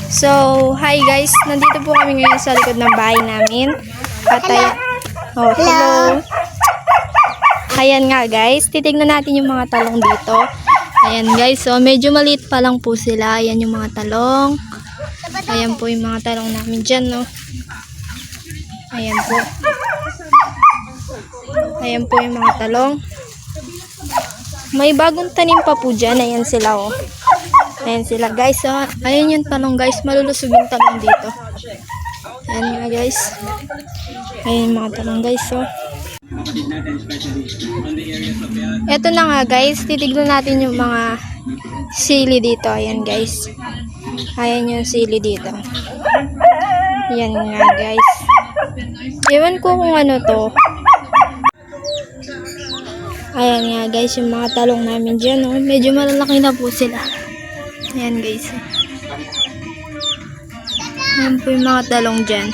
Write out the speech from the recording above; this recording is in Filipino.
So, hi guys. Nandito po kami ngayon sa likod ng bahay namin. At hello. Ayan nga guys. Titignan natin yung mga talong dito. Ayan guys. So, medyo maliit pa lang po sila. Ayan yung mga talong. Ayan po yung mga talong namin dyan, no. Ayan po. Ayan po yung mga talong. May bagong tanim pa po dyan. Ayan sila, oh. Ayan sila guys, oh. Ayan yung talong guys, malulusog yung talong dito. Ayan nga guys. Ayan yung mga talong guys, oh. Eto na nga guys, titignan natin yung mga sili dito. Ayan guys. Ayan yung sili dito. Ayan nga guys. Ewan ko kung ano to. Ayan nga guys, yung mga talong namin dyan, oh. Medyo malalaki na po sila. Ayan guys. Ayan po yung mga talong dyan.